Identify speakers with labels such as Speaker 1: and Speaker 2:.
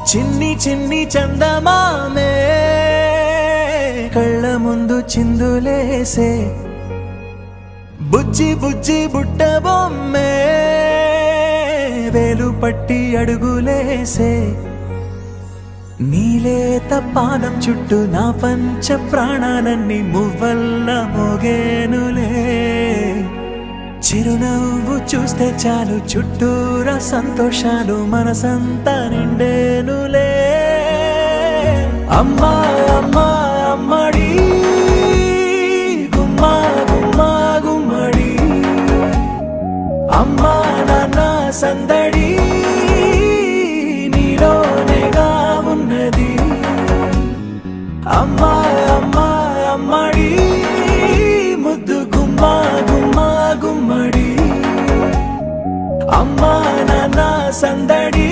Speaker 1: చిన్ని చిన్ని చందమామే కళ్ళ ముందు చిందులేసే, బుజ్జి బుజ్జి బుట్ట బొమ్మే వేలు పట్టి అడుగులేసే, నీలేత పానం చుట్టూ నా పంచ ప్రాణాలన్నీ మువ్వల్ల మోగేనులే. చిరునవ్వు చూస్తే చాలు చుట్టూరా సంతోషాలు మనసంతా నిండేనులే. అమ్మా అమ్మా అమ్మడి గుమ్మా గుమ్మా గుమ్మడి, అమ్మా నాన్న సందడి నీలోనేగా ఉన్నది. అమ్మా అమ్మా అమ్మడి ముద్దు గుమ్మా గుమ్మా గుమ్మడి, అమ్మా నాన్న సందడి